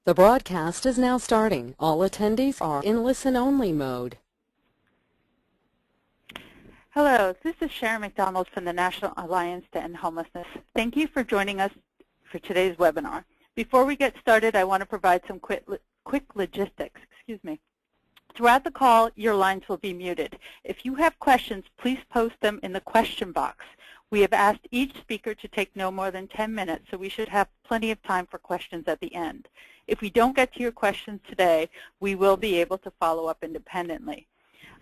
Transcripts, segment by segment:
The broadcast is now starting. All attendees are in listen-only mode. Hello, this is Sharon McDonald from the National Alliance to End Homelessness. Thank you for joining us for today's webinar. Before we get started, I want to provide some quick logistics. Throughout the call, your lines will be muted. If you have questions, please post them in the question box. We have asked each speaker to take no more than 10 minutes, so we should have plenty of time for questions at the end. If we don't get to your questions today, we will be able to follow up independently.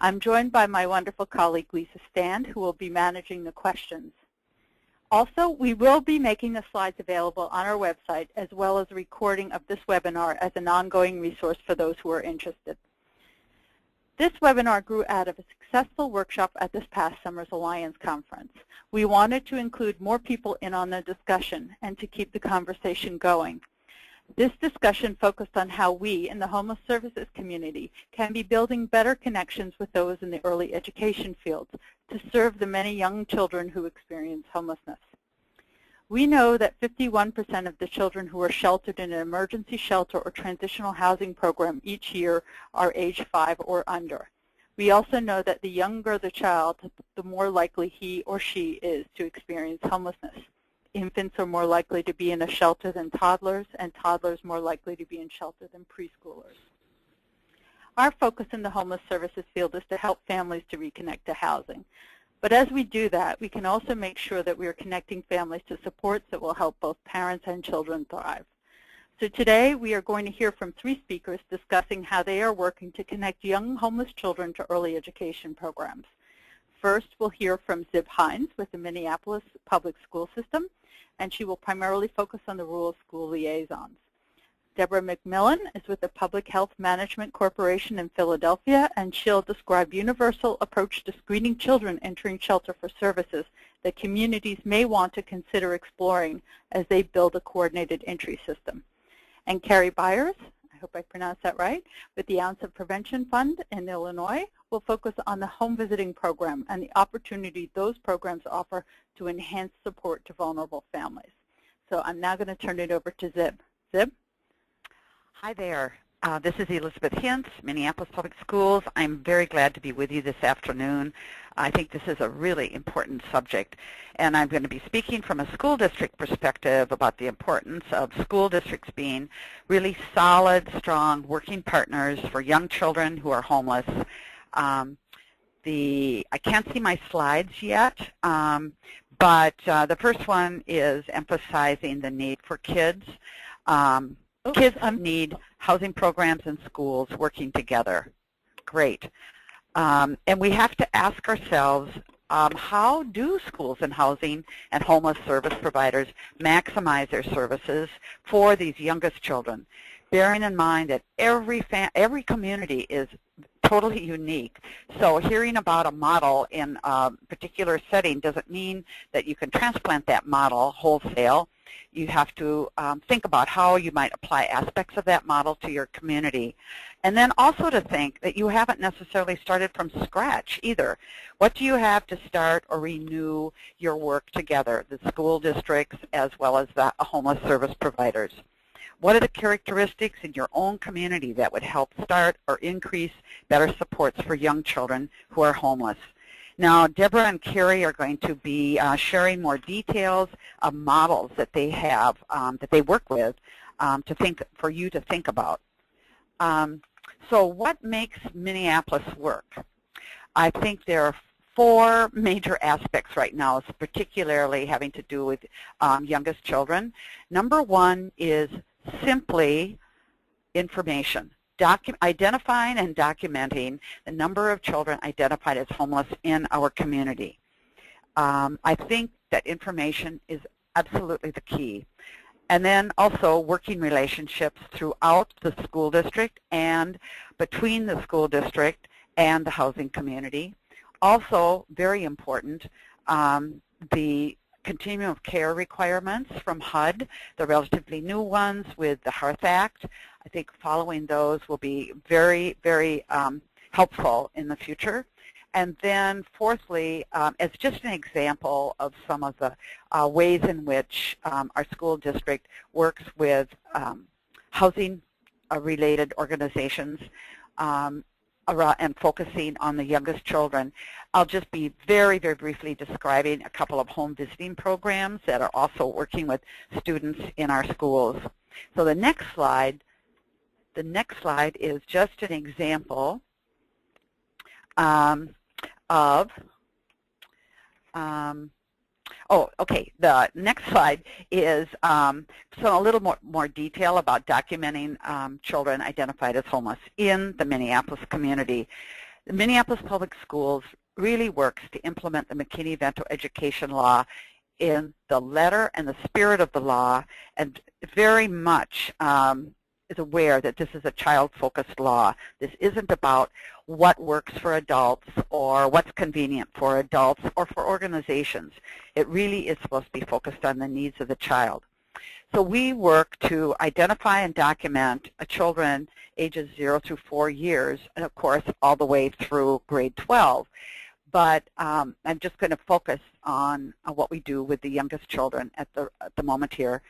I'm joined by my wonderful colleague, Lisa Stand, who will be managing the questions. Also, we will be making the slides available on our website, as well as a recording of this webinar as an ongoing resource for those who are interested. This webinar grew out of a successful workshop at this past summer's Alliance Conference. We wanted to include more people in on the discussion and to keep the conversation going. This discussion focused on how we in the homeless services community can be building better connections with those in the early education fields to serve the many young children who experience homelessness. We know that 51% of the children who are sheltered in an emergency shelter or transitional housing program each year are age 5 or under. We also know that the younger the child, the more likely he or she is to experience homelessness. Infants are more likely to be in a shelter than toddlers, and toddlers more likely to be in shelter than preschoolers. Our focus in the homeless services field is to help families to reconnect to housing. But as we do that, we can also make sure that we are connecting families to supports that will help both parents and children thrive. So today we are going to hear from 3 speakers discussing how they are working to connect young homeless children to early education programs. First, we'll hear from Zib Hines with the Minneapolis Public School System, and she will primarily focus on the rural school liaisons. Deborah McMillan is with the Public Health Management Corporation in Philadelphia, and she'll describe universal approach to screening children entering shelter for services that communities may want to consider exploring as they build a coordinated entry system. And Carrie Byers, I hope I pronounced that right, with the Ounce of Prevention Fund in Illinois, will focus on the home visiting program and the opportunity those programs offer to enhance support to vulnerable families. So I'm now going to turn it over to Zib. Zib? Hi there. This is Elizabeth Hintz, Minneapolis Public Schools. I'm very glad to be with you this afternoon. I think this is a really important subject, and I'm going to be speaking from a school district perspective about the importance of school districts being really solid, strong, working partners for young children who are homeless. I can't see my slides yet, but the first one is emphasizing the need for kids. Kids need housing programs and schools working together. Great. And we have to ask ourselves, how do schools and housing and homeless service providers maximize their services for these youngest children, bearing in mind that every community is totally unique. So hearing about a model in a particular setting doesn't mean that you can transplant that model wholesale. You have to think about how you might apply aspects of that model to your community. And then also to think that you haven't necessarily started from scratch either. What do you have to start or renew your work together, the school districts as well as the homeless service providers? What are the characteristics in your own community that would help start or increase better supports for young children who are homeless? Now, Deborah and Carrie are going to be sharing more details of models that they have, that they work with, for you to think about. So what makes Minneapolis work? I think there are 4 major aspects right now, particularly having to do with youngest children. Number 1 is simply information. Identifying and documenting the number of children identified as homeless in our community. I think that information is absolutely the key. And then also working relationships throughout the school district and between the school district and the housing community. Also, very important, the continuum of care requirements from HUD, the relatively new ones with the Hearth Act. I think following those will be very, very helpful in the future. And then fourthly, as just an example of some of the ways in which our school district works with housing related organizations and focusing on the youngest children. I'll just be very, very briefly describing a couple of home visiting programs that are also working with students in our schools. So the next slide is just an example the next slide is a little more detail about documenting children identified as homeless in the Minneapolis community. The Minneapolis Public Schools really works to implement the McKinney-Vento education law in the letter and the spirit of the law, and very much is aware that this is a child-focused law. This isn't about what works for adults or what's convenient for adults or for organizations. It really is supposed to be focused on the needs of the child. So we work to identify and document children ages 0 through 4 years, and of course all the way through grade 12. But I'm just going to focus on what we do with the youngest children at the moment here.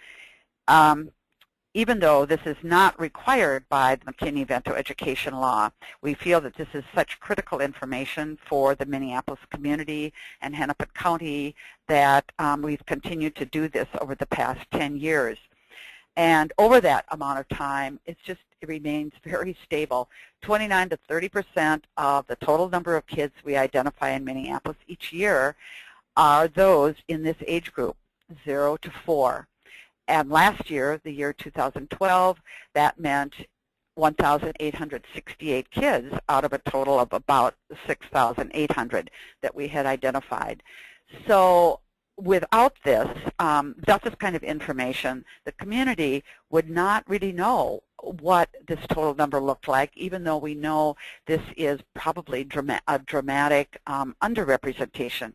Even though this is not required by the McKinney-Vento education law, we feel that this is such critical information for the Minneapolis community and Hennepin County that we've continued to do this over the past 10 years. And over that amount of time, it remains very stable. 29 to 30% of the total number of kids we identify in Minneapolis each year are those in this age group, 0 to 4. And last year, the year 2012, that meant 1,868 kids out of a total of about 6,800 that we had identified. So without this, without this kind of information, the community would not really know what this total number looked like, even though we know this is probably a dramatic underrepresentation.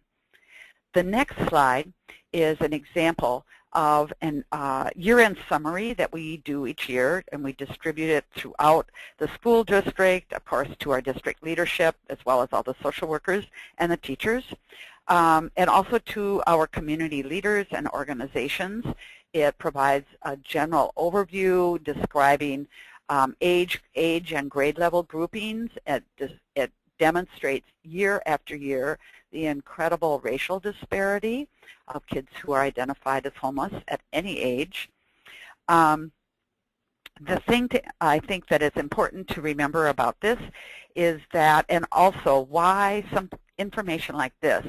The next slide is an example of a year-end summary that we do each year, and we distribute it throughout the school district, of course, to our district leadership, as well as all the social workers and the teachers, and also to our community leaders and organizations. It provides a general overview describing age and grade level groupings. It demonstrates year after year the incredible racial disparity of kids who are identified as homeless at any age. The thing I think that is important to remember about this is that, and also why some information like this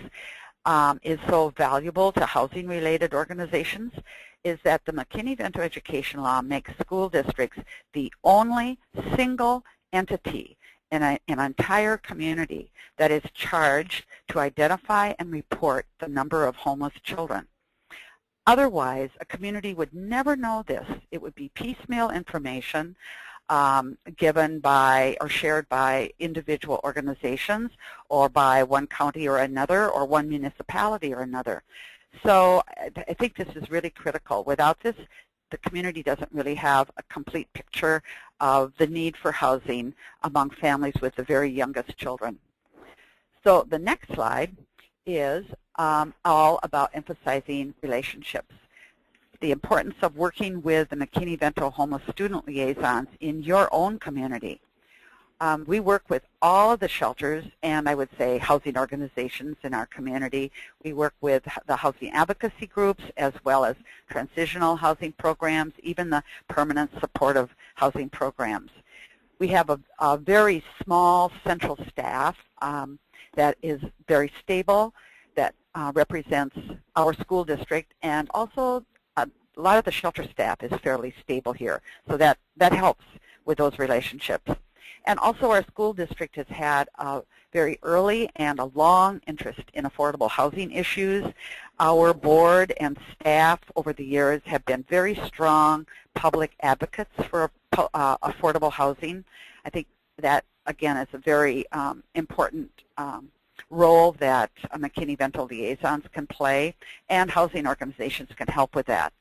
is so valuable to housing-related organizations, is that the McKinney-Vento education law makes school districts the only single entity in an entire community that is charged to identify and report the number of homeless children. Otherwise, a community would never know this. It would be piecemeal information given by or shared by individual organizations or by one county or another or one municipality or another. So I think this is really critical. Without this, the community doesn't really have a complete picture of the need for housing among families with the very youngest children. So the next slide is all about emphasizing relationships. The importance of working with the McKinney-Vento homeless student liaisons in your own community. We work with all of the shelters and I would say housing organizations in our community. We work with the housing advocacy groups as well as transitional housing programs, even the permanent supportive housing programs. We have a very small central staff that is very stable, that represents our school district, and also a lot of the shelter staff is fairly stable here. So that helps with those relationships. And also our school district has had a very early and a long interest in affordable housing issues. Our board and staff over the years have been very strong public advocates for affordable housing. I think that, again, is a very important role that McKinney-Vento liaisons can play, and housing organizations can help with that.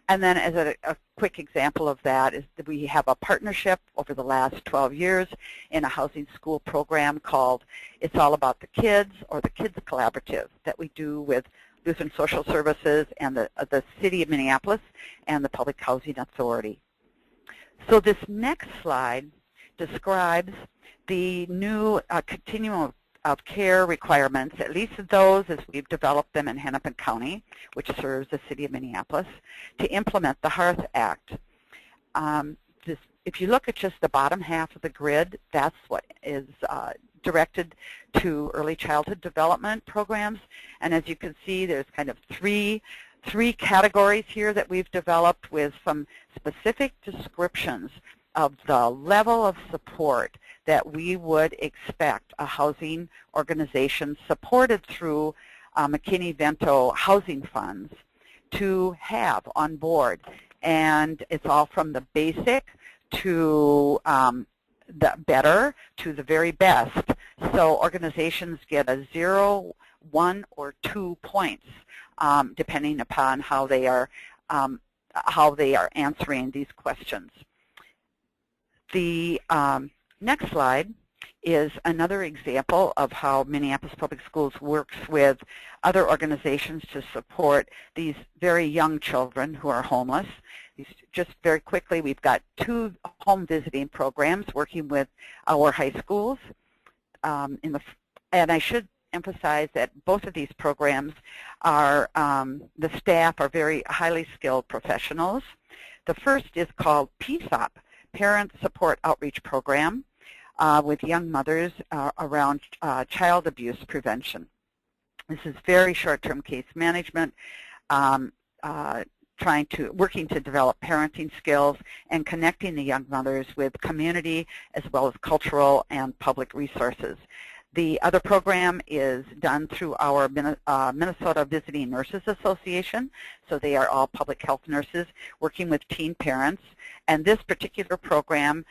And then as a quick example of that is that we have a partnership over the last 12 years in a housing school program called It's All About the Kids, or the Kids Collaborative, that we do with Lutheran Social Services and the City of Minneapolis and the Public Housing Authority. So this next slide describes the new continuum of care requirements, at least those as we've developed them in Hennepin County, which serves the city of Minneapolis, to implement the Hearth Act. If you look at just the bottom half of the grid, that's what is directed to early childhood development programs. And as you can see, there's kind of three categories here that we've developed with some specific descriptions of the level of support that we would expect a housing organization supported through McKinney-VENTO housing funds to have on board. And it's all from the basic to the better to the very best. So organizations get a 0, 1, or 2 points depending upon how they are answering these questions. The next slide is another example of how Minneapolis Public Schools works with other organizations to support these very young children who are homeless. Just very quickly, we've got 2 home visiting programs working with our high schools. And I should emphasize that both of these programs are, the staff are very highly skilled professionals. The first is called PSOP, Parent Support Outreach Program, with young mothers around child abuse prevention. This is very short-term case management, working to develop parenting skills and connecting the young mothers with community as well as cultural and public resources. The other program is done through our Minnesota Visiting Nurses Association, so they are all public health nurses working with teen parents. And this particular program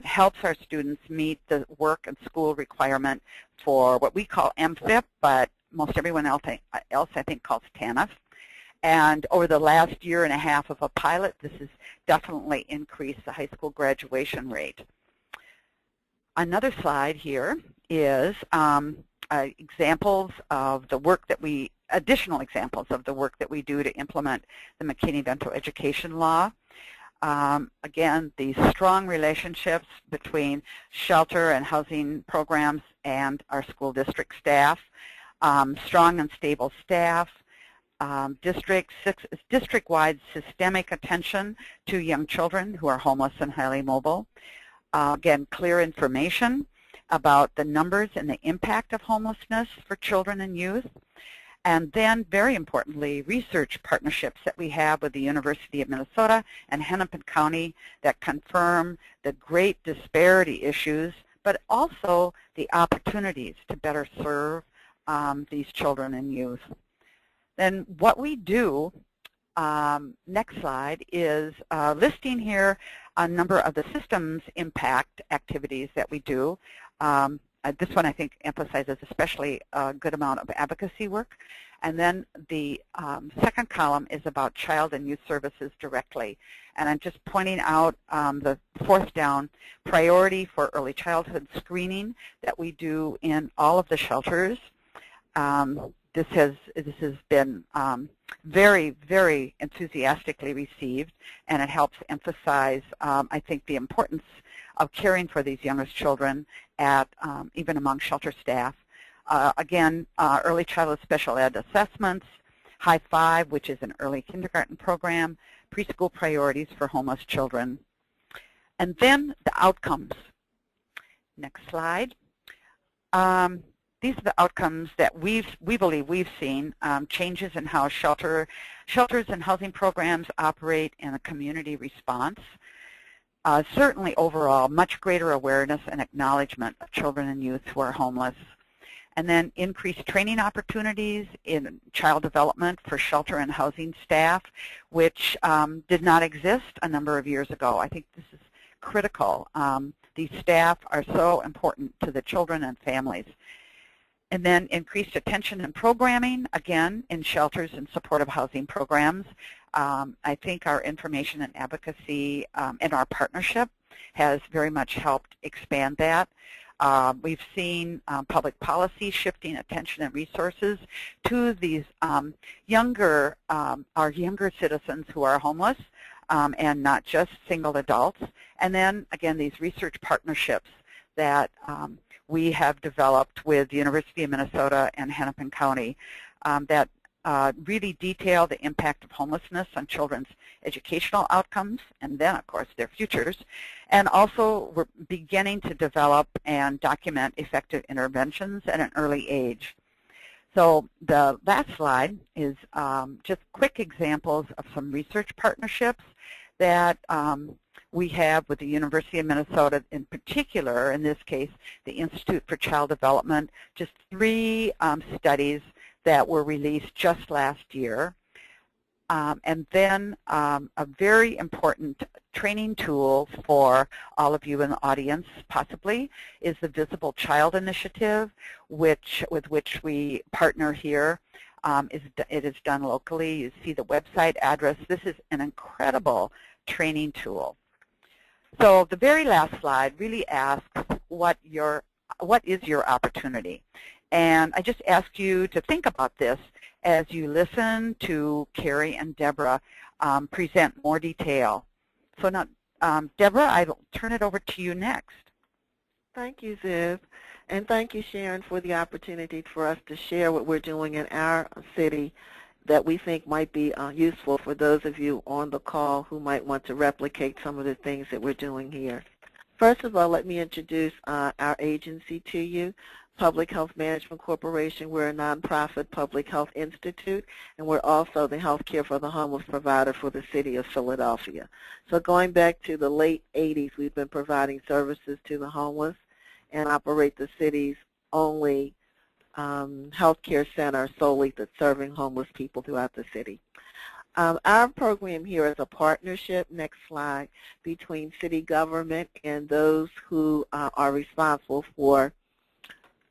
helps our students meet the work and school requirement for what we call MFIP, but most everyone else I think calls TANF. And over the last year and a half of a pilot, this has definitely increased the high school graduation rate. Another slide here is examples of the work that additional examples of the work that we do to implement the McKinney-VENTO education law. Again, these strong relationships between shelter and housing programs and our school district staff, strong and stable staff, district-wide systemic attention to young children who are homeless and highly mobile. Again, clear information about the numbers and the impact of homelessness for children and youth. And then, very importantly, research partnerships that we have with the University of Minnesota and Hennepin County that confirm the great disparity issues, but also the opportunities to better serve these children and youth. Then what we do, next slide, is listing here a number of the systems impact activities that we do. This one I think emphasizes especially a good amount of advocacy work. And then the second column is about child and youth services directly. And I'm just pointing out the fourth down, priority for early childhood screening that we do in all of the shelters. This has been very, very enthusiastically received, and it helps emphasize, I think, the importance of caring for these youngest children at even among shelter staff. Again, early childhood special ed assessments, High Five, which is an early kindergarten program, preschool priorities for homeless children, and then the outcomes. Next slide. These are the outcomes that we believe we've seen, changes in how shelters and housing programs operate in a community response. Certainly overall, much greater awareness and acknowledgement of children and youth who are homeless. And then increased training opportunities in child development for shelter and housing staff, which did not exist a number of years ago. I think this is critical. These staff are so important to the children and families. And then increased attention and programming, again, in shelters and supportive housing programs. I think our information and advocacy and our partnership has very much helped expand that. We've seen public policy shifting attention and resources to these our younger citizens who are homeless, and not just single adults. And then, again, these research partnerships that we have developed with the University of Minnesota and Hennepin County that really detail the impact of homelessness on children's educational outcomes and then, of course, their futures. And also, we're beginning to develop and document effective interventions at an early age. So the last slide is just quick examples of some research partnerships that we have with the University of Minnesota in particular, in this case, the Institute for Child Development, just 3 studies that were released just last year. And then a very important training tool for all of you in the audience, possibly, is the Visible Child Initiative, with which we partner here. It is done locally. You see the website address. This is an incredible training tool. So the very last slide really asks what is your opportunity? And I just ask you to think about this as you listen to Carrie and Deborah present more detail. So now, Deborah, I'll turn it over to you next. Thank you, Ziv. And thank you, Sharon, for the opportunity for us to share what we're doing in our city that we think might be useful for those of you on the call who might want to replicate some of the things that we're doing here. First of all, let me introduce our agency to you. Public Health Management Corporation. We're a nonprofit public health institute, and we're also the healthcare for the homeless provider for the city of Philadelphia. So going back to the late 80s, we've been providing services to the homeless and operate the city's only healthcare center solely that's serving homeless people throughout the city. Our program here is a partnership, next slide, between city government and those who are responsible for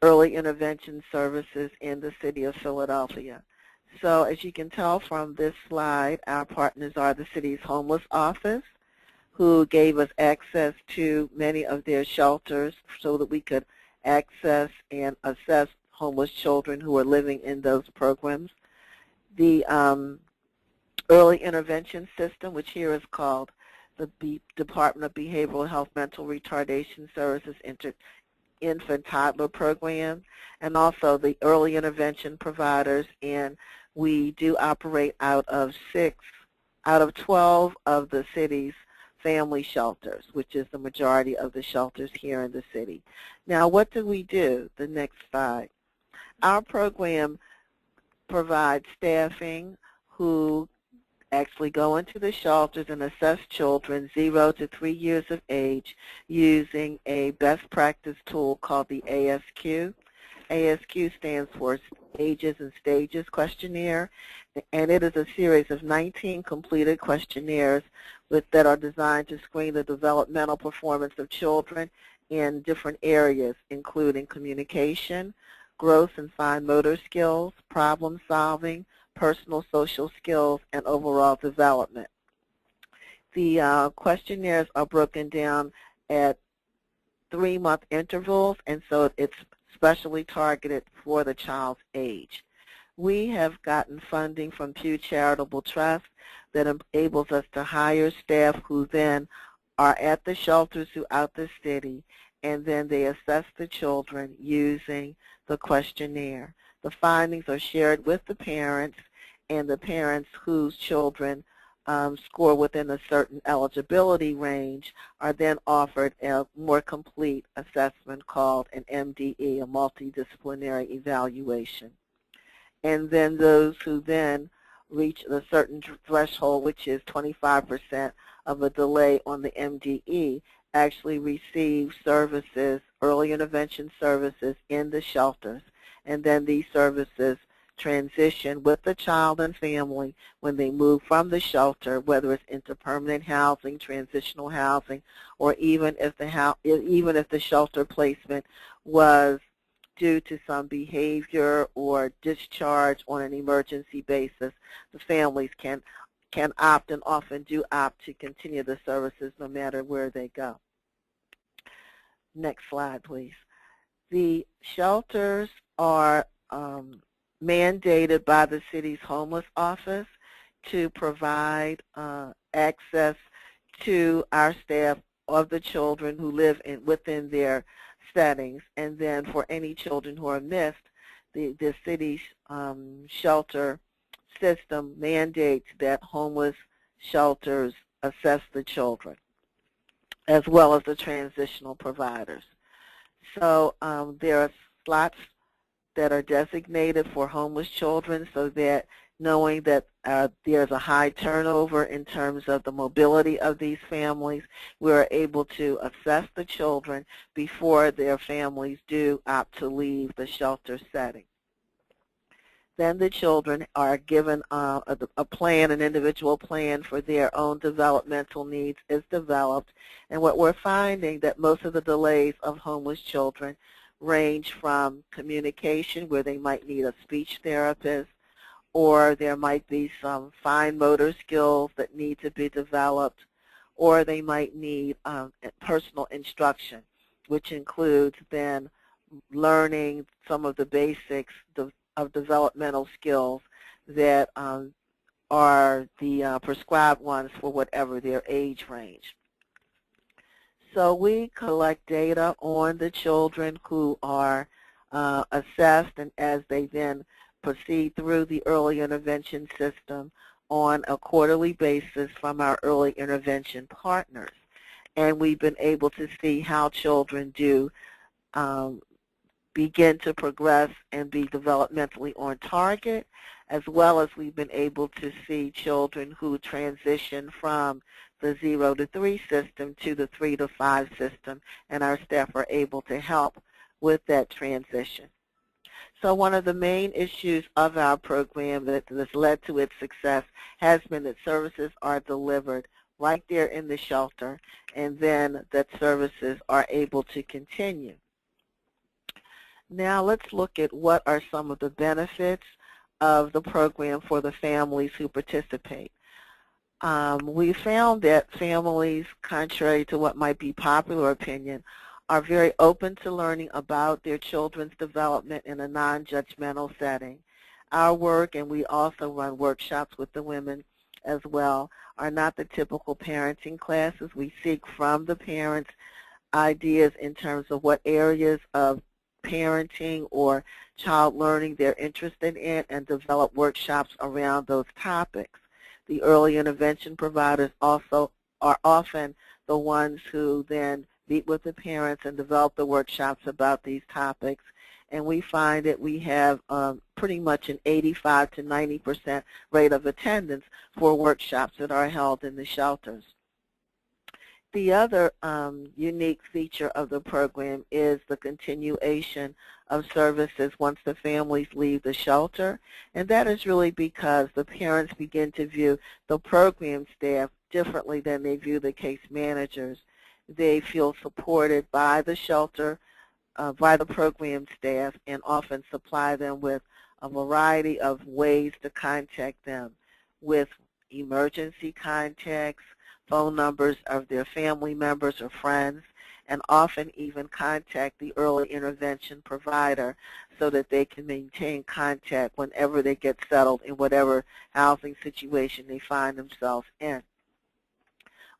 early intervention services in the city of Philadelphia. So as you can tell from this slide, our partners are the city's homeless office, who gave us access to many of their shelters so that we could access and assess homeless children who are living in those programs. The early intervention system, which here is called the Department of Behavioral Health Mental Retardation Services Infant Toddler Program, and also the early intervention providers, and we do operate out of 12 of the city's family shelters, which is the majority of the shelters here in the city. Now, what do we do? The next slide. Our program provides staffing who actually go into the shelters and assess children 0 to 3 years of age using a best practice tool called the ASQ. ASQ stands for Ages and Stages Questionnaire, and it is a series of 19 completed questionnaires that are designed to screen the developmental performance of children in different areas, including communication, gross and fine motor skills, problem solving, personal social skills, and overall development. The questionnaires are broken down at 3-month intervals, and so it's specially targeted for the child's age. We have gotten funding from Pew Charitable Trust that enables us to hire staff who then are at the shelters throughout the city, and then they assess the children using the questionnaire. The findings are shared with the parents, and the parents whose children score within a certain eligibility range are then offered a more complete assessment called an MDE, a multidisciplinary evaluation. And then those who then reach a certain threshold, which is 25% of a delay on the MDE, actually receive services, early intervention services in the shelters. And then these services transition with the child and family when they move from the shelter, whether it's into permanent housing, transitional housing, or even if the shelter placement was due to some behavior or discharge on an emergency basis, the families can opt and often do opt to continue the services no matter where they go. Next slide, please. The shelters are mandated by the city's homeless office, to provide access to our staff of the children who live within their settings, and then for any children who are missed, the city's shelter system mandates that homeless shelters assess the children, as well as the transitional providers. So there are slots that are designated for homeless children, so that knowing that there's a high turnover in terms of the mobility of these families, we are able to assess the children before their families do opt to leave the shelter setting. Then the children are given a plan, an individual plan for their own developmental needs is developed. And what we're finding that most of the delays of homeless children range from communication, where they might need a speech therapist, or there might be some fine motor skills that need to be developed, or they might need personal instruction, which includes then learning some of the basics of developmental skills that are the prescribed ones for whatever their age range. So we collect data on the children who are assessed, and as they then proceed through the early intervention system on a quarterly basis from our early intervention partners. And we've been able to see how children do begin to progress and be developmentally on target, as well as we've been able to see children who transition from the 0 to 3 system to the 3 to 5 system, and our staff are able to help with that transition. So one of the main issues of our program that has led to its success has been that services are delivered right there in the shelter, and then that services are able to continue. Now let's look at what are some of the benefits of the program for the families who participate. We found that families, contrary to what might be popular opinion, are very open to learning about their children's development in a non-judgmental setting. Our work, and we also run workshops with the women as well, are not the typical parenting classes. We seek from the parents ideas in terms of what areas of parenting or child learning they're interested in, and develop workshops around those topics. The early intervention providers also are often the ones who then meet with the parents and develop the workshops about these topics. And we find that we have pretty much an 85 to 90% rate of attendance for workshops that are held in the shelters. The other unique feature of the program is the continuation of services once the families leave the shelter, and that is really because the parents begin to view the program staff differently than they view the case managers. They feel supported by the shelter, by the program staff, and often supply them with a variety of ways to contact them, with emergency contacts, phone numbers of their family members or friends, and often even contact the early intervention provider so that they can maintain contact whenever they get settled in whatever housing situation they find themselves in.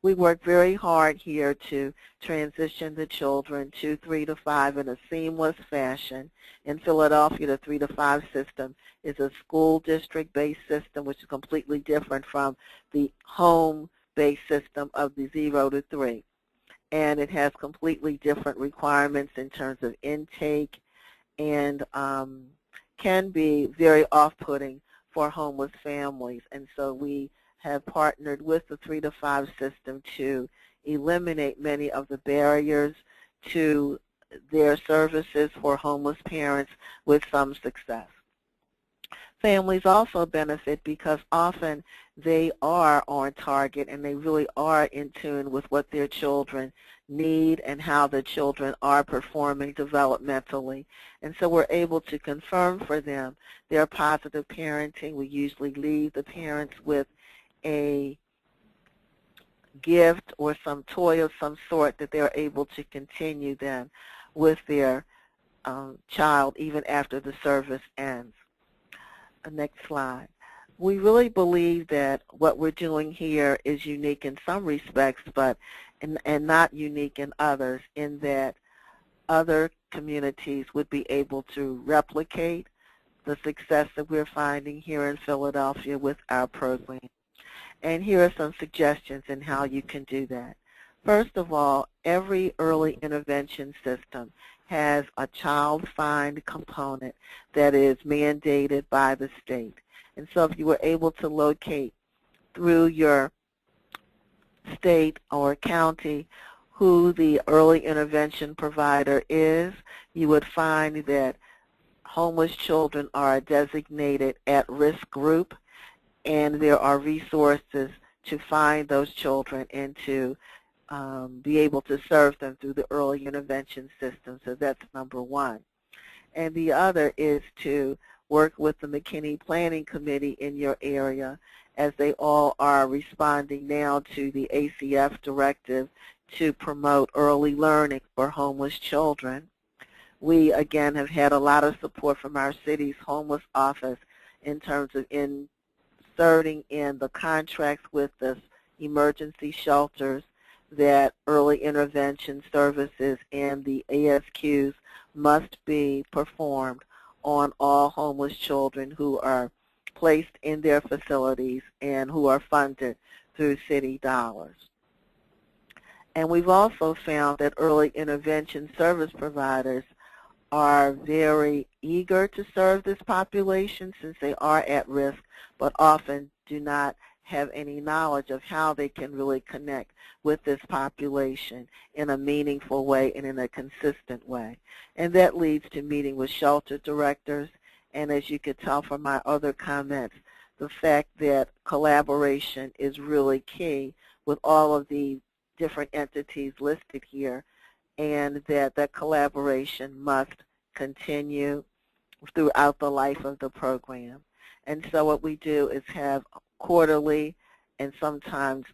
We work very hard here to transition the children to 3 to 5 in a seamless fashion. In Philadelphia, the 3 to 5 system is a school district-based system, which is completely different from the home-based system of the 0 to 3. And it has completely different requirements in terms of intake, and can be very off-putting for homeless families. And so we have partnered with the 3 to 5 system to eliminate many of the barriers to their services for homeless parents with some success. Families also benefit because often they are on target and they really are in tune with what their children need and how the children are performing developmentally. And so we're able to confirm for them their positive parenting. We usually leave the parents with a gift or some toy of some sort that they're able to continue then with their child even after the service ends. Next slide. We really believe that what we're doing here is unique in some respects, but and not unique in others, in that other communities would be able to replicate the success that we're finding here in Philadelphia with our program. And here are some suggestions in how you can do that. First of all, every early intervention system has a child find component that is mandated by the state. And so if you were able to locate through your state or county who the early intervention provider is, you would find that homeless children are a designated at-risk group, and there are resources to find those children and to be able to serve them through the early intervention system. So that's number one. And the other is to work with the McKinney Planning Committee in your area, as they all are responding now to the ACF directive to promote early learning for homeless children. We, again, have had a lot of support from our city's homeless office in terms of inserting in the contracts with the emergency shelters that early intervention services and the ASQs must be performed on all homeless children who are placed in their facilities and who are funded through city dollars. And we've also found that early intervention service providers are very eager to serve this population since they are at risk, but often do not have any knowledge of how they can really connect with this population in a meaningful way and in a consistent way. And that leads to meeting with shelter directors, and as you could tell from my other comments, the fact that collaboration is really key with all of the different entities listed here, and that collaboration must continue throughout the life of the program. And so what we do is have quarterly and sometimes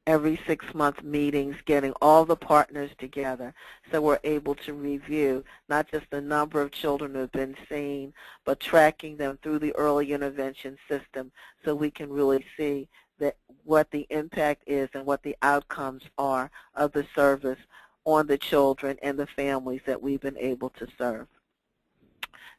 every 6-month meetings, getting all the partners together so we're able to review not just the number of children who have been seen, but tracking them through the early intervention system so we can really see that what the impact is and what the outcomes are of the service on the children and the families that we've been able to serve.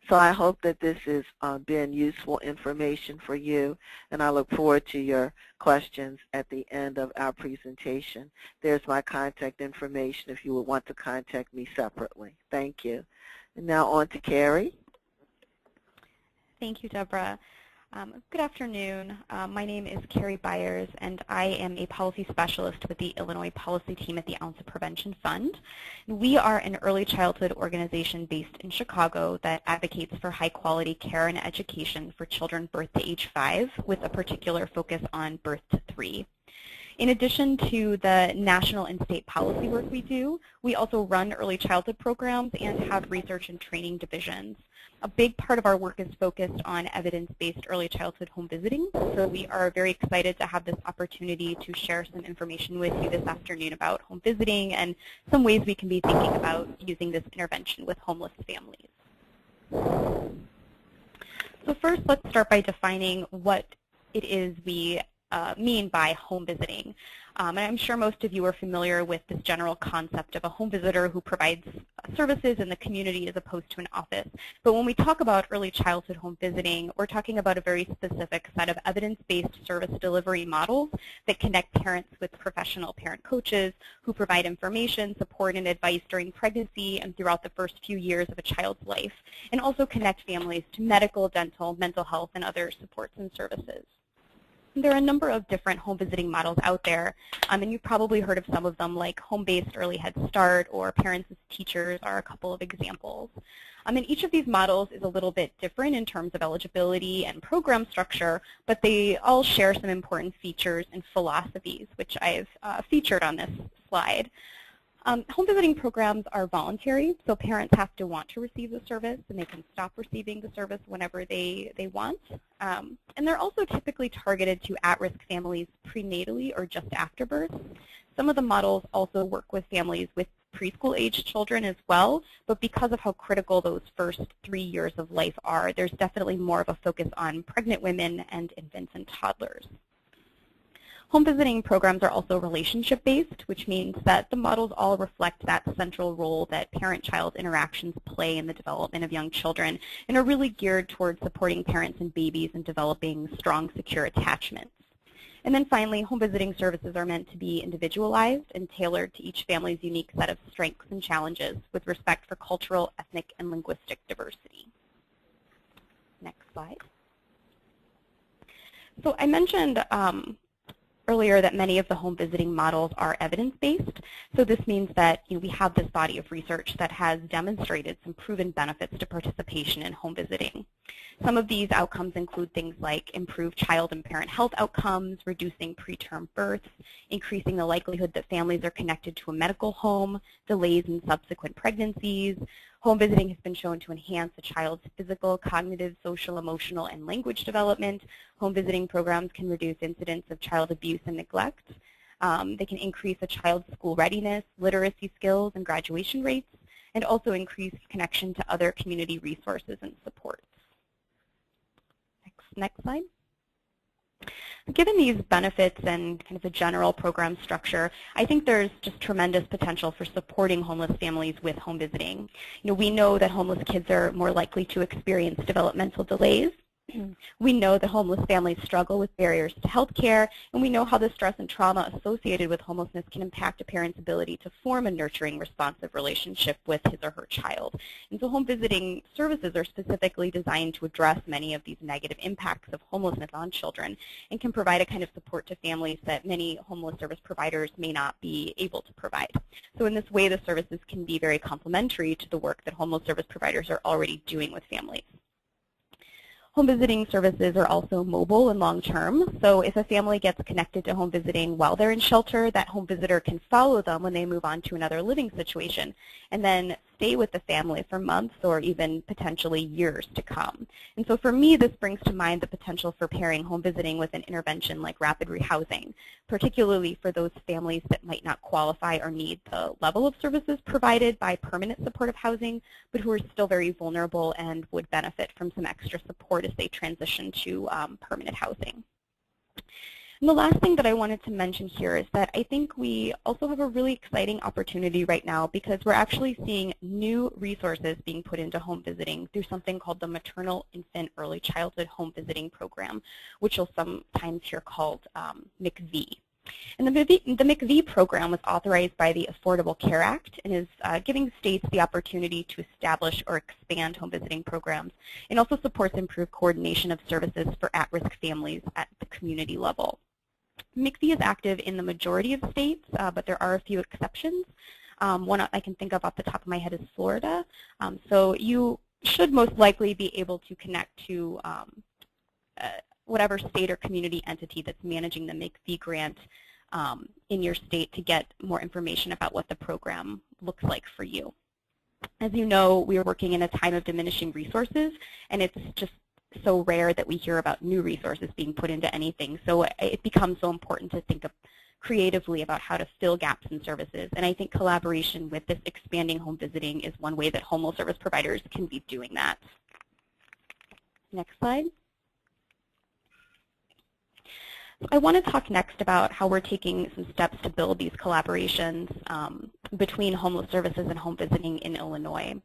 So I hope that this has been useful information for you, and I look forward to your questions at the end of our presentation. There's my contact information if you would want to contact me separately. Thank you. And now on to Carrie. Thank you, Deborah. Good afternoon. My name is Carrie Byers, and I am a policy specialist with the Illinois policy team at the Ounce of Prevention Fund. We are an early childhood organization based in Chicago that advocates for high-quality care and education for children birth to age 5, with a particular focus on birth to 3. In addition to the national and state policy work we do, we also run early childhood programs and have research and training divisions. A big part of our work is focused on evidence-based early childhood home visiting, so we are very excited to have this opportunity to share some information with you this afternoon about home visiting and some ways we can be thinking about using this intervention with homeless families. So first, let's start by defining what it is we mean by home visiting. And I'm sure most of you are familiar with this general concept of a home visitor who provides services in the community as opposed to an office. But when we talk about early childhood home visiting, we're talking about a very specific set of evidence-based service delivery models that connect parents with professional parent coaches who provide information, support, and advice during pregnancy and throughout the first few years of a child's life, and also connect families to medical, dental, mental health, and other supports and services. There are a number of different home visiting models out there, and you've probably heard of some of them, like home-based early Head Start or Parents as Teachers are a couple of examples. And each of these models is a little bit different in terms of eligibility and program structure, but they all share some important features and philosophies, which I've featured on this slide. Home visiting programs are voluntary, so parents have to want to receive the service, and they can stop receiving the service whenever they want. And they're also typically targeted to at-risk families prenatally or just after birth. Some of the models also work with families with preschool-aged children as well, but because of how critical those first 3 years of life are, there's definitely more of a focus on pregnant women and infants and toddlers. Home visiting programs are also relationship-based, which means that the models all reflect that central role that parent-child interactions play in the development of young children and are really geared towards supporting parents and babies in developing strong, secure attachments. And then finally, home visiting services are meant to be individualized and tailored to each family's unique set of strengths and challenges with respect for cultural, ethnic, and linguistic diversity. Next slide. So I mentioned earlier that many of the home visiting models are evidence-based. So this means that we have this body of research that has demonstrated some proven benefits to participation in home visiting. Some of these outcomes include things like improved child and parent health outcomes, reducing preterm births, increasing the likelihood that families are connected to a medical home, delays in subsequent pregnancies. Home visiting has been shown to enhance a child's physical, cognitive, social, emotional, and language development. Home visiting programs can reduce incidents of child abuse and neglect. They can increase a child's school readiness, literacy skills, and graduation rates, and also increase connection to other community resources and supports. Next slide. Given these benefits and kind of the general program structure, I think there's just tremendous potential for supporting homeless families with home visiting. We know that homeless kids are more likely to experience developmental delays. We know that homeless families struggle with barriers to health care, and we know how the stress and trauma associated with homelessness can impact a parent's ability to form a nurturing, responsive relationship with his or her child. And so home visiting services are specifically designed to address many of these negative impacts of homelessness on children and can provide a kind of support to families that many homeless service providers may not be able to provide. So in this way, the services can be very complementary to the work that homeless service providers are already doing with families. Home visiting services are also mobile and long-term, so if a family gets connected to home visiting while they're in shelter, that home visitor can follow them when they move on to another living situation and then stay with the family for months or even potentially years to come. And so for me, this brings to mind the potential for pairing home visiting with an intervention like rapid rehousing, particularly for those families that might not qualify or need the level of services provided by permanent supportive housing, but who are still very vulnerable and would benefit from some extra support as they transition to permanent housing. And the last thing that I wanted to mention here is that I think we also have a really exciting opportunity right now because we're actually seeing new resources being put into home visiting through something called the Maternal Infant Early Childhood Home Visiting Program, which you'll sometimes hear called MCV. And the MCV program was authorized by the Affordable Care Act and is giving states the opportunity to establish or expand home visiting programs and also supports improved coordination of services for at-risk families at the community level. MCV is active in the majority of states, but there are a few exceptions. One I can think of off the top of my head is Florida. So you should most likely be able to connect to whatever state or community entity that's managing the MCV grant in your state to get more information about what the program looks like for you. As you know, we are working in a time of diminishing resources, and it's just so rare that we hear about new resources being put into anything. So it becomes so important to think of creatively about how to fill gaps in services. And I think collaboration with this expanding home visiting is one way that homeless service providers can be doing that. Next slide. I want to talk next about how we're taking some steps to build these collaborations between homeless services and home visiting in Illinois.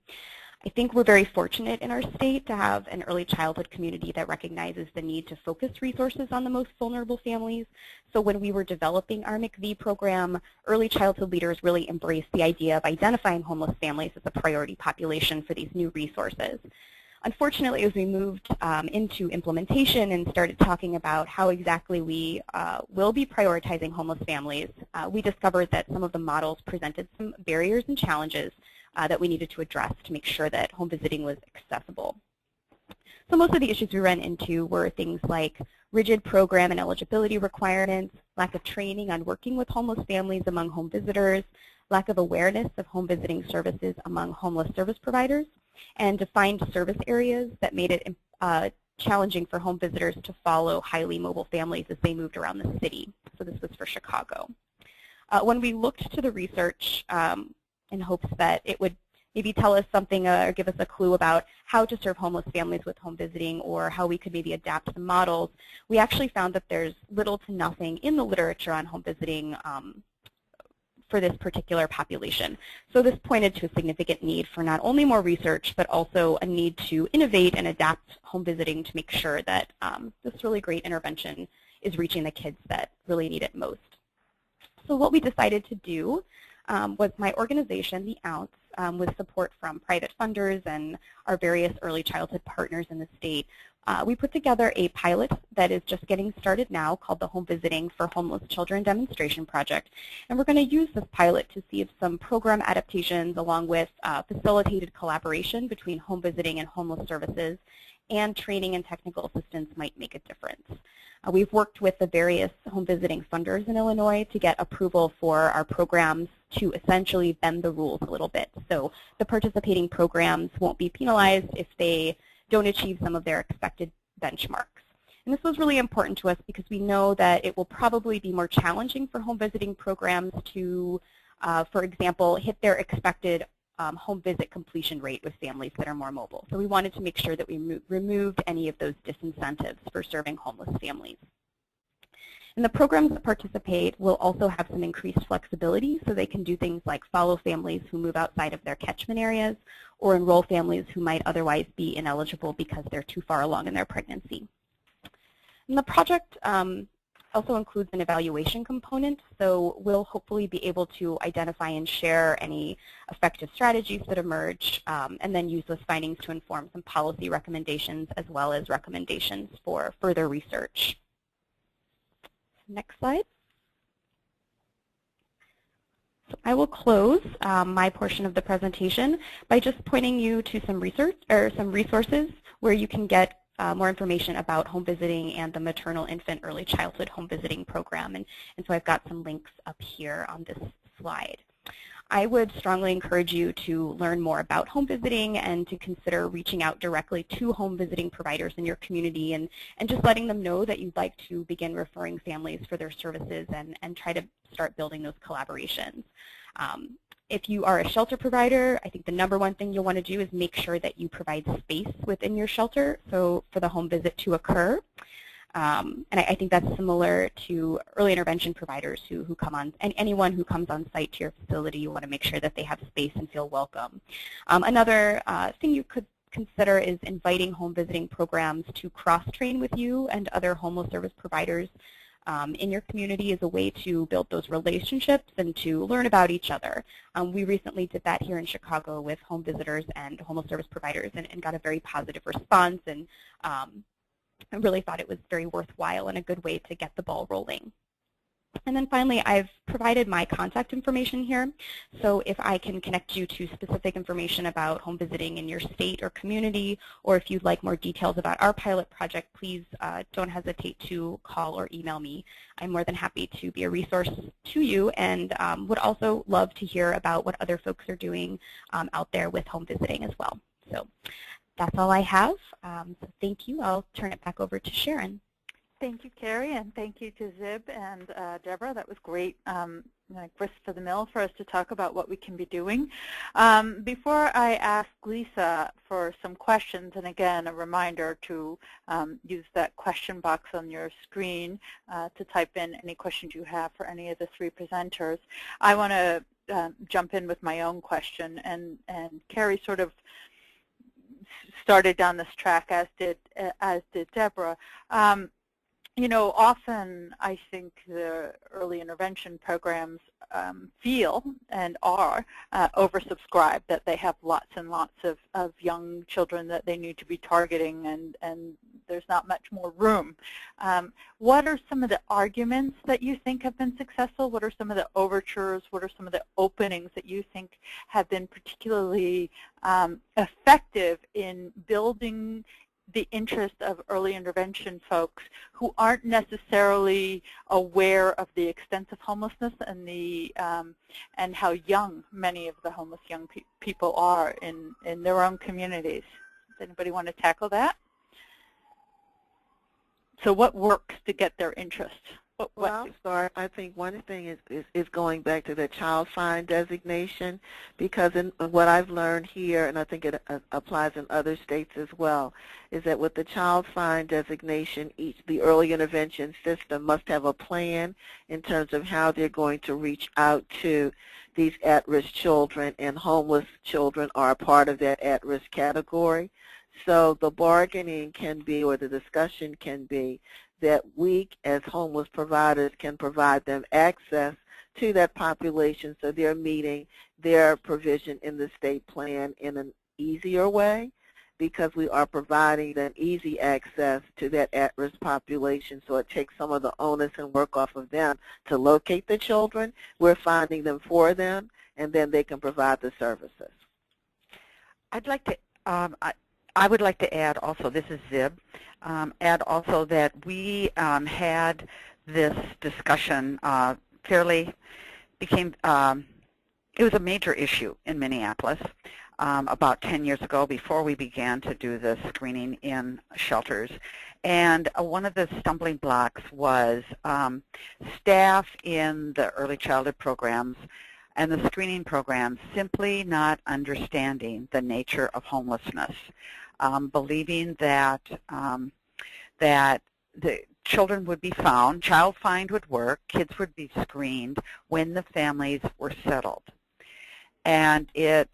I think we're very fortunate in our state to have an early childhood community that recognizes the need to focus resources on the most vulnerable families. So when we were developing our MCV program, early childhood leaders really embraced the idea of identifying homeless families as a priority population for these new resources. Unfortunately, as we moved into implementation and started talking about how exactly we will be prioritizing homeless families, we discovered that some of the models presented some barriers and challenges that we needed to address to make sure that home visiting was accessible. So most of the issues we ran into were things like rigid program and eligibility requirements, lack of training on working with homeless families among home visitors, lack of awareness of home visiting services among homeless service providers, and defined service areas that made it challenging for home visitors to follow highly mobile families as they moved around the city. So this was for Chicago. When we looked to the research, in hopes that it would maybe tell us something or give us a clue about how to serve homeless families with home visiting or how we could maybe adapt some models. We actually found that there's little to nothing in the literature on home visiting for this particular population. So this pointed to a significant need for not only more research, but also a need to innovate and adapt home visiting to make sure that this really great intervention is reaching the kids that really need it most. So what we decided to do was my organization, the Ounce, with support from private funders and our various early childhood partners in the state, we put together a pilot that is just getting started now called the Home Visiting for Homeless Children Demonstration Project. And we're going to use this pilot to see if some program adaptations along with facilitated collaboration between home visiting and homeless services and training and technical assistance might make a difference. We've worked with the various home visiting funders in Illinois to get approval for our programs to essentially bend the rules a little bit. So the participating programs won't be penalized if they don't achieve some of their expected benchmarks. And this was really important to us because we know that it will probably be more challenging for home visiting programs to, for example, hit their expected home visit completion rate with families that are more mobile. So we wanted to make sure that we removed any of those disincentives for serving homeless families. And the programs that participate will also have some increased flexibility, so they can do things like follow families who move outside of their catchment areas or enroll families who might otherwise be ineligible because they're too far along in their pregnancy. And the project also includes an evaluation component, so we'll hopefully be able to identify and share any effective strategies that emerge and then use those findings to inform some policy recommendations as well as recommendations for further research. Next slide. So I will close my portion of the presentation by just pointing you to some research or some resources where you can get more information about home visiting and the Maternal Infant Early Childhood Home Visiting Program. And so I've got some links up here on this slide. I would strongly encourage you to learn more about home visiting and to consider reaching out directly to home visiting providers in your community and just letting them know that you'd like to begin referring families for their services and try to start building those collaborations. If you are a shelter provider, I think the #1 thing you'll want to do is make sure that you provide space within your shelter so for the home visit to occur. And I think that's similar to early intervention providers who come on, and anyone who comes on site to your facility, you want to make sure that they have space and feel welcome. Another thing you could consider is inviting home visiting programs to cross-train with you and other homeless service providers in your community as a way to build those relationships and to learn about each other. We recently did that here in Chicago with home visitors and homeless service providers and got a very positive response, and I really thought it was very worthwhile and a good way to get the ball rolling. And then finally, I've provided my contact information here. So if I can connect you to specific information about home visiting in your state or community, or if you'd like more details about our pilot project, please don't hesitate to call or email me. I'm more than happy to be a resource to you, and would also love to hear about what other folks are doing out there with home visiting as well. So that's all I have. So thank you. I'll turn it back over to Sharon. Thank you, Carrie, and thank you to Zib and Deborah. That was great, grist for the mill for us to talk about what we can be doing. Before I ask Lisa for some questions, and again, a reminder to use that question box on your screen to type in any questions you have for any of the 3 presenters, I want to jump in with my own question. And Carrie sort of started down this track, as did Deborah. You know, often I think the early intervention programs feel and are oversubscribed, that they have lots and lots of young children that they need to be targeting, and there's not much more room. What are some of the arguments that you think have been successful? What are some of the overtures? What are some of the openings that you think have been particularly effective in building the interest of early intervention folks who aren't necessarily aware of the extent of homelessness and and how young many of the homeless young people are in their own communities? Does anybody want to tackle that? So what works to get their interest? Well, I'll start. I think one thing is going back to the child find designation, because in what I've learned here, and I think it applies in other states as well, is that with the child find designation, the early intervention system must have a plan in terms of how they're going to reach out to these at-risk children, and homeless children are a part of that at-risk category. So the bargaining can be, or the discussion can be, that we as homeless providers can provide them access to that population so they're meeting their provision in the state plan in an easier way, because we are providing them easy access to that at-risk population, so it takes some of the onus and work off of them to locate the children. We're finding them for them, and then they can provide the services. I'd like to I would like to add also, this is Zib, add also that we had this discussion it was a major issue in Minneapolis about 10 years ago, before we began to do the screening in shelters. And one of the stumbling blocks was staff in the early childhood programs and the screening programs simply not understanding the nature of homelessness, believing that that the children would be found, child find would work, kids would be screened when the families were settled. And it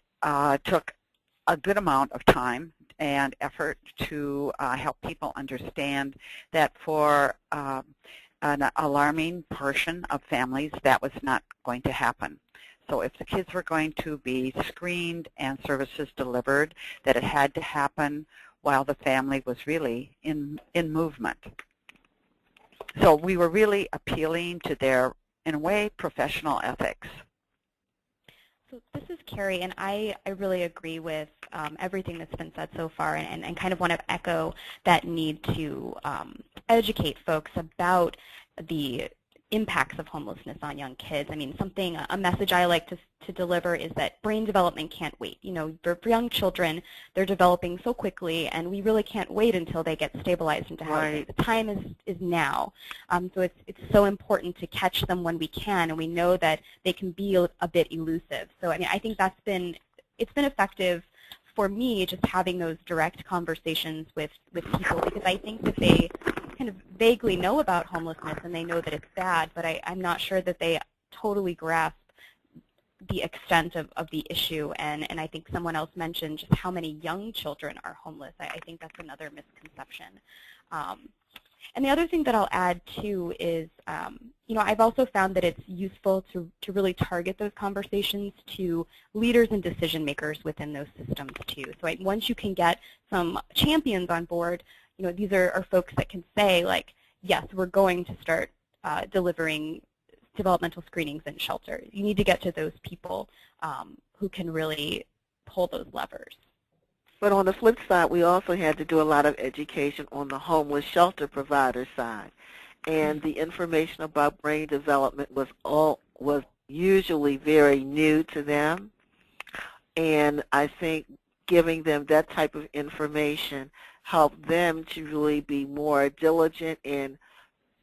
took a good amount of time and effort to help people understand that for an alarming portion of families, that was not going to happen. So if the kids were going to be screened and services delivered, that it had to happen while the family was really in movement. So we were really appealing to their, in a way, professional ethics. So this is Carrie, and I really agree with everything that's been said so far, and kind of want to echo that need to educate folks about the impacts of homelessness on young kids. I mean, a message I like to deliver is that brain development can't wait. You know, for young children, they're developing so quickly, and we really can't wait until they get stabilized into housing. Right. The time is now. So it's so important to catch them when we can, and we know that they can be a bit elusive. So I mean, I think it's been effective for me, just having those direct conversations with people, because I think that they kind of vaguely know about homelessness and they know that it's bad, but I'm not sure that they totally grasp the extent of the issue. And I think someone else mentioned just how many young children are homeless. I think that's another misconception. And the other thing that I'll add too is, you know, I've also found that it's useful to really target those conversations to leaders and decision makers within those systems too. So once you can get some champions on board, you know, these are folks that can say, like, yes, we're going to start delivering developmental screenings in shelters. You need to get to those people who can really pull those levers. But on the flip side, we also had to do a lot of education on the homeless shelter provider side. And the information about brain development was usually very new to them. And I think giving them that type of information helped them to really be more diligent in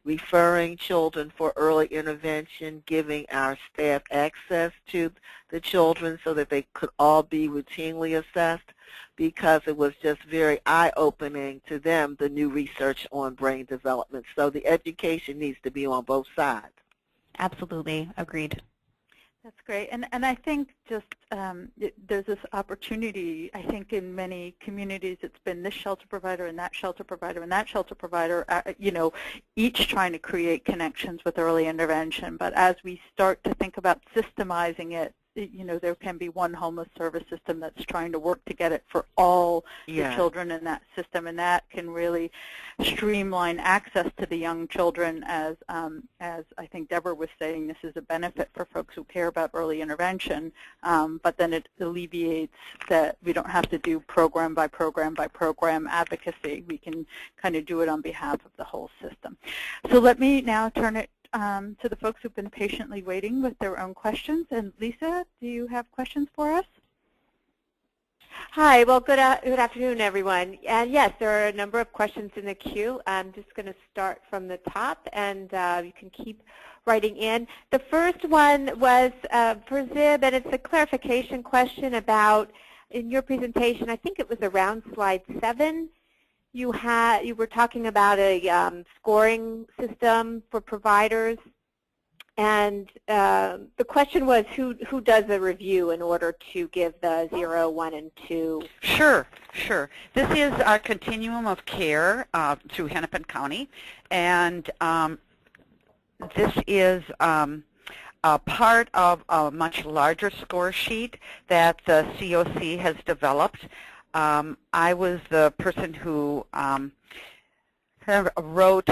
referring children for early intervention, giving our staff access to the children so that they could all be routinely assessed, because it was just very eye-opening to them, the new research on brain development. So the education needs to be on both sides. Absolutely. Agreed. That's great. And I think just there's this opportunity, I think in many communities it's been this shelter provider and that shelter provider and that shelter provider, you know, each trying to create connections with early intervention. But as we start to think about systemizing it, you know, there can be one homeless service system that's trying to work to get it for all the children in that system, and that can really streamline access to the young children. As I think Deborah was saying, this is a benefit for folks who care about early intervention, but then it alleviates that we don't have to do program by program by program advocacy. We can kind of do it on behalf of the whole system. So let me now turn it to the folks who've been patiently waiting with their own questions. And Lisa, do you have questions for us? Hi, well, good afternoon, everyone. And yes, there are a number of questions in the queue. I'm just going to start from the top, and you can keep writing in. The first one was for Zib, and it's a clarification question about, in your presentation, I think it was around slide 7, you were talking about a scoring system for providers. And the question was, who does the review in order to give the 0, 1, and 2? Sure. This is our continuum of care through Hennepin County, and this is a part of a much larger score sheet that the COC has developed. I was the person who wrote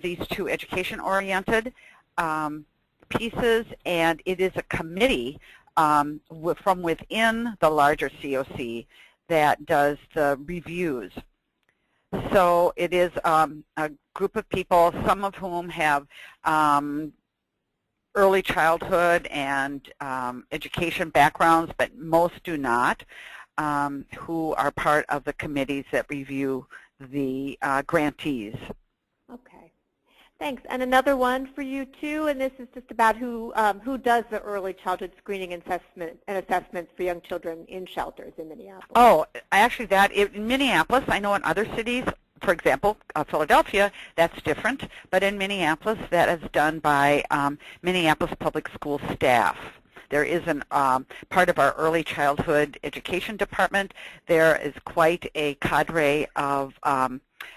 these two education-oriented pieces, and it is a committee from within the larger COC that does the reviews. So it is a group of people, some of whom have early childhood and education backgrounds, but most do not, who are part of the committees that review the grantees. Okay. Thanks. And another one for you too, and this is just about who does the early childhood screening and assessments for young children in shelters in Minneapolis. Oh, actually, in Minneapolis, I know in other cities, for example, Philadelphia, that's different, but in Minneapolis, that is done by Minneapolis Public School staff. There is part of our early childhood education department. There is quite a cadre of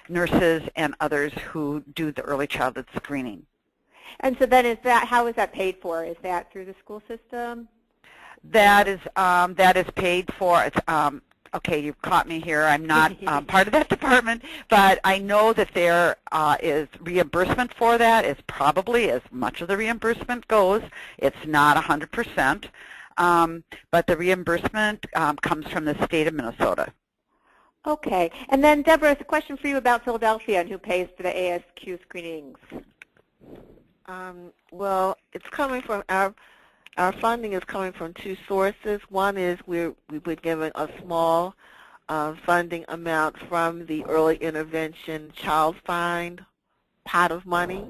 nurses and others who do the early childhood screening. And so then how is that paid for? Is that through the school system? That is paid for. It's okay, you've caught me here. I'm not part of that department, but I know that there is reimbursement for that. It's probably as much of the reimbursement goes. It's not 100%, but the reimbursement comes from the state of Minnesota. Okay. And then, Deborah, a question for you about Philadelphia and who pays for the ASQ screenings. Well, it's coming from our funding is coming from two sources. One is we've been given a small funding amount from the Early Intervention Child Find pot of money.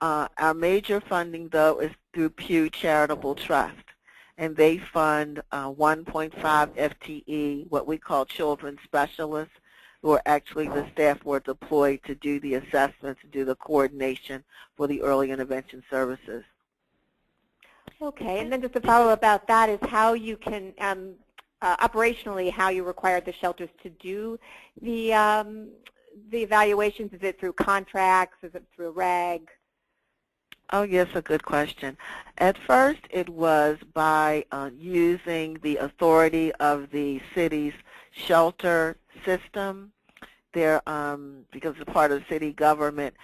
Our major funding, though, is through Pew Charitable Trust, and they fund 1.5 FTE, what we call children specialists, who are actually the staff who are deployed to do the assessments, to do the coordination for the early intervention services. Okay, and then just to follow about that is how you can, operationally, how you require the shelters to do the evaluations. Is it through contracts? Is it through REG? Oh, yes, a good question. At first, it was by using the authority of the city's shelter system, because it's part of the city government,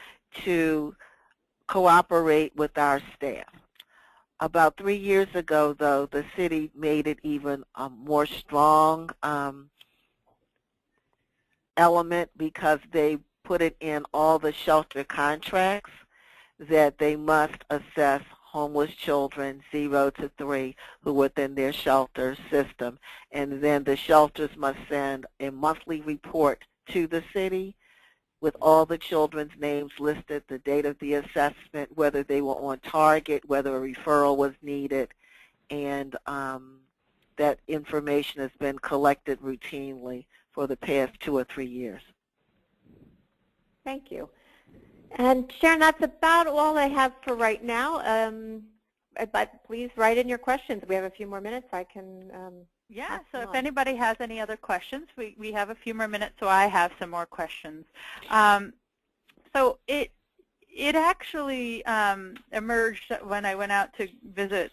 to cooperate with our staff. About 3 years ago, though, the city made it even a more strong element because they put it in all the shelter contracts that they must assess homeless children 0 to 3 who are within their shelter system. And then the shelters must send a monthly report to the city with all the children's names listed, the date of the assessment, whether they were on target, whether a referral was needed, and that information has been collected routinely for the past 2 or 3 years. Thank you. And Sharon, that's about all I have for right now, but please write in your questions. We have a few more minutes. I can Yeah, so if anybody has any other questions, we have a few more minutes, so I have some more questions. So it actually emerged when I went out to visit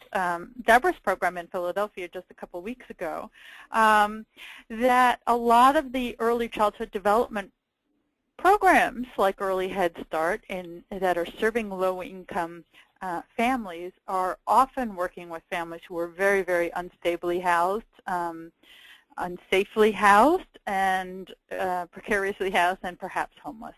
Deborah's program in Philadelphia just a couple weeks ago, that a lot of the early childhood development programs like Early Head Start that are serving low-income families are often working with families who are very, very unstably housed, unsafely housed, and precariously housed, and perhaps homeless.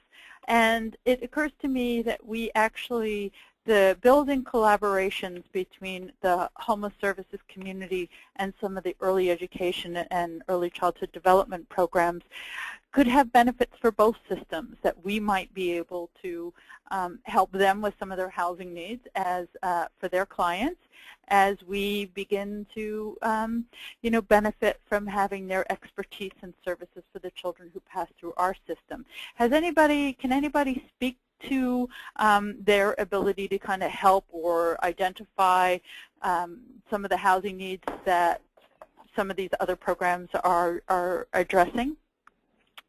And it occurs to me that we actually the building collaborations between the homeless services community and some of the early education and early childhood development programs could have benefits for both systems, that we might be able to help them with some of their housing needs as for their clients, as we begin to benefit from having their expertise and services for the children who pass through our system. Can anybody speak to their ability to kind of help or identify some of the housing needs that some of these other programs are addressing?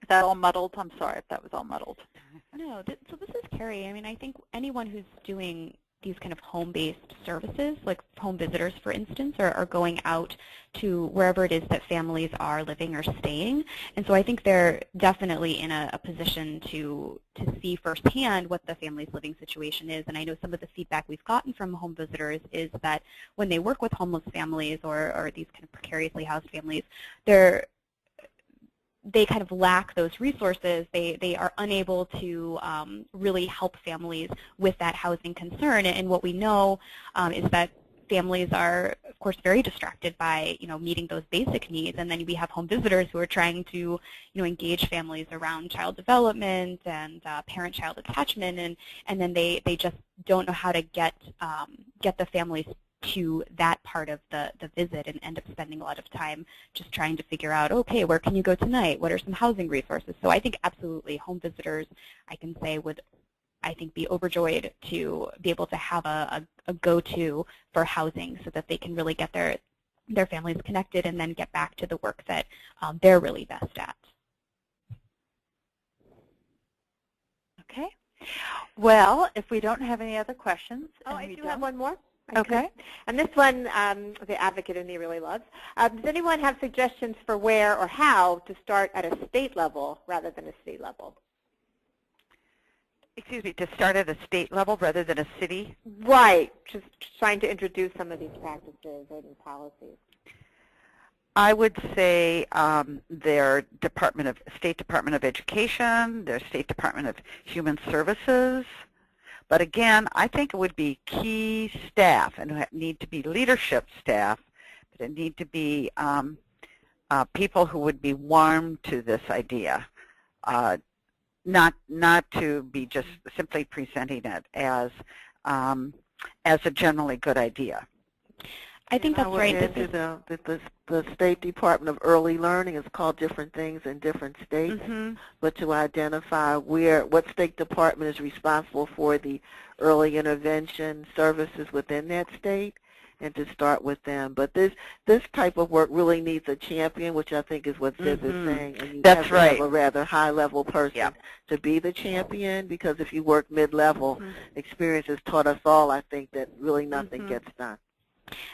Is that all muddled? I'm sorry if that was all muddled. No, so this is Carrie. I mean, I think anyone who's doing these kind of home-based services, like home visitors, for instance, are going out to wherever it is that families are living or staying. And so I think they're definitely in a position to see firsthand what the family's living situation is. And I know some of the feedback we've gotten from home visitors is that when they work with homeless families or these kind of precariously housed families, they kind of lack those resources. They are unable to really help families with that housing concern. And what we know is that families are, of course, very distracted by meeting those basic needs. And then we have home visitors who are trying to engage families around child development and parent-child attachment, and then they just don't know how to get the families to that part of the visit, and end up spending a lot of time just trying to figure out, okay, where can you go tonight? What are some housing resources? So I think absolutely home visitors, I can say, would, I think, be overjoyed to be able to have a go-to for housing so that they can really get their families connected and then get back to the work that they're really best at. Okay. Well, if we don't have any other questions. Oh, I do have one more. Okay. And this one, the advocate in me really loves. Does anyone have suggestions for where or how to start at a state level rather than a city level? Excuse me, to start at a state level rather than a city? Right. Just trying to introduce some of these practices or these policies. I would say their State Department of Education, their State Department of Human Services. But again, I think it would be key staff, and it need to be leadership staff, but it need to be people who would be warm to this idea, not to be just simply presenting it as a generally good idea. I think that's right. The State Department of Early Learning is called different things in different states, but to identify what state department is responsible for the early intervention services within that state, and to start with them. But this type of work really needs a champion, which I think is what Ziv is saying. And you have to have a rather high-level person to be the champion, because if you work mid-level, experience has taught us all, I think, that really nothing gets done.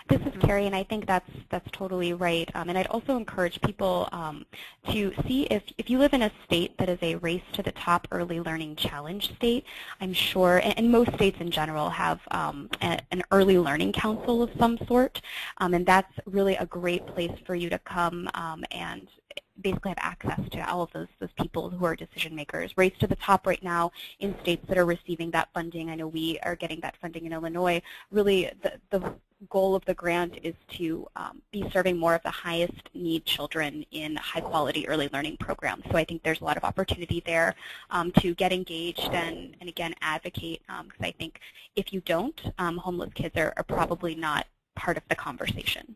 This is Carrie, and I think that's totally right. And I'd also encourage people to see if you live in a state that is a race to the top early learning challenge state. I'm sure, and most states in general have an early learning council of some sort, and that's really a great place for you to come and basically have access to all of those people who are decision makers. Race to the top right now in states that are receiving that funding. I know we are getting that funding in Illinois. Really, the goal of the grant is to be serving more of the highest need children in high quality early learning programs. So I think there's a lot of opportunity there to get engaged and again advocate, because I think if you don't, homeless kids are probably not part of the conversation.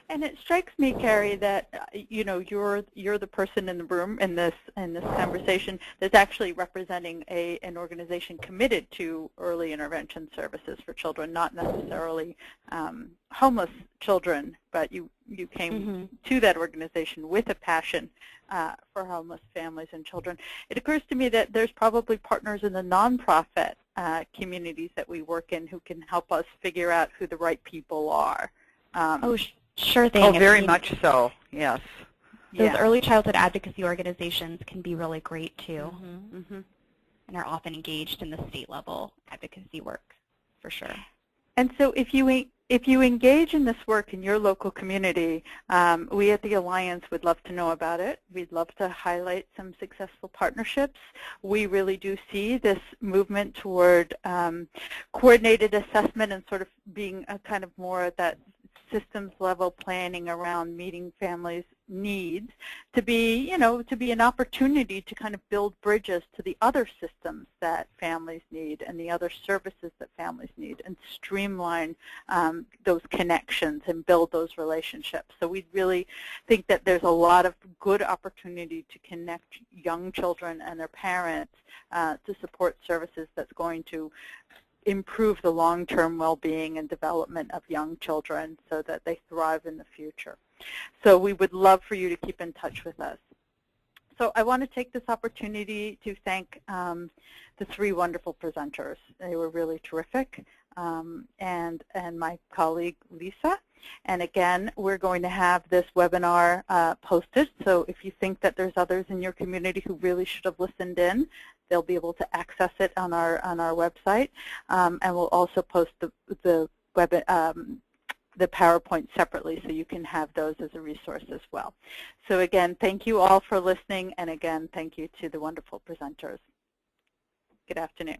And it strikes me, Carrie, that you're the person in the room in this conversation that's actually representing an organization committed to early intervention services for children, not necessarily homeless children, but you came to that organization with a passion for homeless families and children. It occurs to me that there's probably partners in the nonprofit communities that we work in who can help us figure out who the right people are. Sure thing. Oh, very much so, yes. Those early childhood advocacy organizations can be really great, too, and are often engaged in the state-level advocacy work, for sure. And so if you If you engage in this work in your local community, we at the Alliance would love to know about it. We'd love to highlight some successful partnerships. We really do see this movement toward coordinated assessment and sort of being a kind of more at that systems level planning around meeting families' needs to be, to be an opportunity to kind of build bridges to the other systems that families need and the other services that families need and streamline those connections and build those relationships. So we really think that there's a lot of good opportunity to connect young children and their parents to support services that's going to improve the long-term well-being and development of young children so that they thrive in the future. So we would love for you to keep in touch with us. So I want to take this opportunity to thank the three wonderful presenters. They were really terrific, and my colleague Lisa. And again, we're going to have this webinar posted, so if you think that there's others in your community who really should have listened in, they'll be able to access it on our website, and we'll also post the PowerPoint separately, so you can have those as a resource as well. So again, thank you all for listening, and again, thank you to the wonderful presenters. Good afternoon.